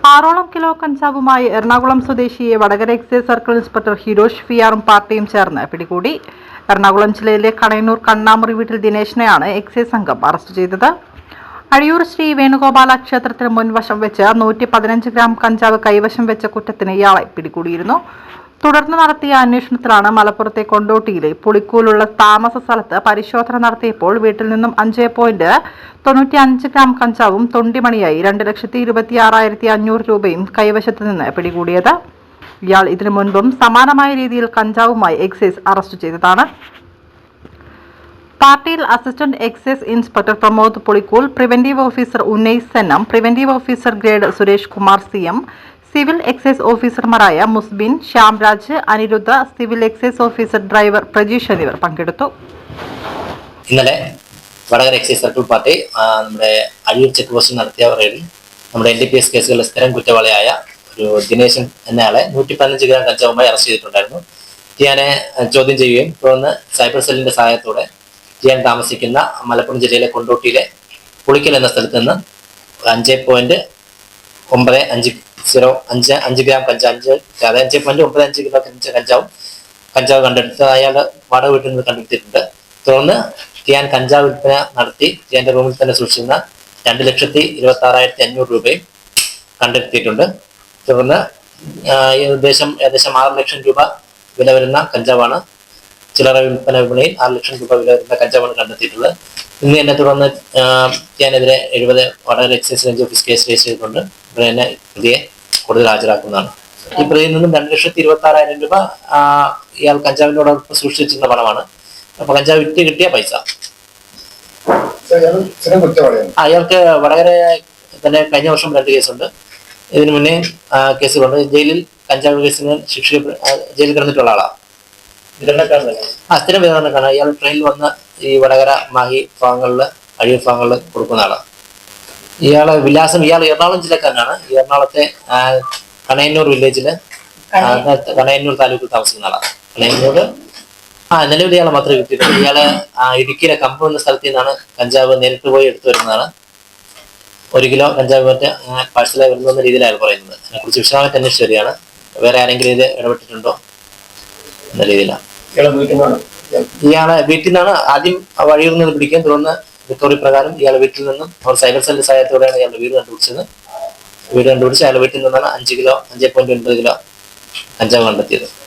6ഓളം kilo കഞ്ചാവുമായി എറണാകുളം സ്വദേശിയെ Vadakara excise circle inspector Hirosh ഫിയാറും പാർട്ടിയും ചേർന്ന് പിടികൂടി. എറണാകുളം ജില്ലയിലെ കണയന്നൂർ കണ്ണാമുറി വീട്ടിൽ ദിനേശിനെയാണ് എക്സൈസ് സംഘം അറസ്റ്റ് ചെയ്തത്. അഴിയൂർ ശ്രീ വേണുഗോപാല ക്ഷേത്രത്തിന് മുൻവശം വെച്ച് 115 ഗ്രാം കഞ്ചാവ് കൈവശം വെച്ച കുറ്റത്തിന് ഇയാളെ പിടികൂടിയിരുന്നു. തുടർന്ന് നടത്തിയ അന്വേഷണത്തിലാണ് മലപ്പുറത്തെ കൊണ്ടോട്ടിയിലെ പുളിക്കൂലുള്ള താമസ സ്ഥലത്ത് പരിശോധന നടത്തിയപ്പോൾ വീട്ടിൽ നിന്നും 5.95 ഗ്രാം കഞ്ചാവും തൊണ്ടിമണിയായി 2,26,500 രൂപയും കൈവശത്ത് നിന്ന് പിടികൂടിയത്. ഇയാൾ ഇതിനു മുൻപും സമാനമായ രീതിയിൽ കഞ്ചാവുമായി എക്സൈസ് അറസ്റ്റ് ചെയ്തതാണ്. പാർട്ടിയിൽ assistant excise inspector Pramod Pulikkool, preventive officer ഉന്നയിസ് സെന്നം, preventive officer grade Suresh Kumar CM, civil excise ഓഫീസർമാരായ Musbin, Shyamraj, Aniruddha, civil excise officer driver Prajeesh എന്നിവർ പങ്കെടുത്തു. ഇന്നലെ വടകര എക്സൈസ് സർക്കിൾ പാർട്ടി നമ്മുടെ അഴിയൂർ ചെക്ക് പോസ്റ്റിൽ നടത്തിയ റെയ്ഡിൽ നമ്മുടെ NDPS കേസുകളിലെ സ്ഥിരം കുറ്റവാളിയായ ഒരു ദിനേശൻ എന്നയാളെ 115 ഗ്രാം കഞ്ചാവുമായി അറസ്റ്റ് ചെയ്തിട്ടുണ്ടായിരുന്നു. ടിയാനെ ചോദ്യം ചെയ്യുകയും തുടർന്ന് സൈബർ സെല്ലിന്റെ സഹായത്തോടെ ടിയാൻ താമസിക്കുന്ന മലപ്പുറം ജില്ലയിലെ കൊണ്ടോട്ടിയിലെ പുളിക്കൽ എന്ന സ്ഥലത്ത് നിന്ന് 5.95 ഗ്രാം കഞ്ചാവ്, 5.95 കിലോ കഞ്ചാവ് കണ്ടെടുത്ത് അയാളുടെ വാടക വീട്ടിൽ നിന്ന് കണ്ടെടുത്തിട്ടുണ്ട്. തുടർന്ന് ടിയാൻ കഞ്ചാവ് വിൽപ്പന നടത്തി ടിയാന്റെ റൂമിൽ തന്നെ സൂക്ഷിക്കുന്ന 2,26,500 രൂപയും കണ്ടെടുത്തിയിട്ടുണ്ട്. തുടർന്ന് ഏകദേശം 6 ലക്ഷം രൂപ വില വരുന്ന കഞ്ചാവാണ് ചില്ലറ വിൽപ്പന വിപണിയിൽ 6 ലക്ഷം രൂപ വില വരുന്ന കഞ്ചാവാണ് കണ്ടെത്തിയിട്ടുള്ളത്. ഇന്ന് തന്നെ തുടർന്ന് ടിയാനെതിരെ 70 Vadakara excise range office case register ചെയ്തിട്ടുണ്ട്. ഇവിടെ തന്നെ പ്രതിയെ കൂടുതൽ ഹാജരാക്കുന്നതാണ്. ഈ പ്രതിയിൽ നിന്നും 2,26,000 രൂപ ഇയാൾ കഞ്ചാവിനോടൊപ്പം സൂക്ഷിച്ചിരുന്ന പണമാണ്. അപ്പൊ കഞ്ചാവ് വിറ്റ് കിട്ടിയ പൈസ. അയാൾക്ക് വടകര തന്നെ കഴിഞ്ഞ വർഷം 2 കേസുണ്ട്. ഇതിനു മുന്നേ കേസുകളുണ്ട്. ജയിലിൽ കഞ്ചാവ് കേസിന് ജയിലിൽ കിടന്നിട്ടുള്ള ആളാണ്. സ്ഥിരം വിതരണക്കാണ്. ഇയാൾ ട്രെയിനിൽ വന്ന് ഈ വടകര, മാഹി ഭാഗങ്ങളില്, അഴിയൂർ ഭാഗങ്ങളിൽ കൊടുക്കുന്ന ആളാണ്. ഇയാളെ വിലാസം, ഇയാൾ എറണാകുളം ജില്ലക്കാരനാണ്. ഈ എറണാകുളത്തെ കണയന്നൂർ വില്ലേജില്, കണയന്നൂർ താലൂക്കിൽ താമസിക്കുന്ന ആളാണ്. കണയന്നൂർ നിലവിൽ ഇയാളെ മാത്രമേ കിട്ടിയിട്ടുള്ളൂ. ഇയാളെ ഇടുക്കിയിലെ കമ്പ് എന്ന സ്ഥലത്ത് നിന്നാണ് കഞ്ചാവ് നേരിട്ട് പോയി എടുത്തു വരുന്നതാണ്. 1 കിലോ കഞ്ചാവ് മറ്റേ പാഴ്സലായി വരുന്ന രീതിയിലാണ് പറയുന്നത്. അതിനെക്കുറിച്ച് വിശദമായിട്ട് അന്വേഷിച്ച് വരികയാണ്. വേറെ ആരെങ്കിലും ഇത് ഇടപെട്ടിട്ടുണ്ടോ എന്ന രീതിയിലാണ്. ഇയാളെ വീട്ടിൽ നിന്നാണ് ആദ്യം വഴിയിൽ നിന്ന് പിടിക്കാൻ, തുടർന്ന് റിക്കവറി പ്രകാരം ഇയാളെ വീട്ടിൽ നിന്നും അവർ സൈബർ സെല്ലിന്റെ സഹായത്തോടെയാണ് ഇയാളുടെ വീട് കണ്ടുപിടിച്ചത്. വീട് കണ്ടുപിടിച്ച് അയാളുടെ വീട്ടിൽ നിന്നാണ് 5.9 കിലോ കഞ്ചാവ് കണ്ടെത്തിയത്.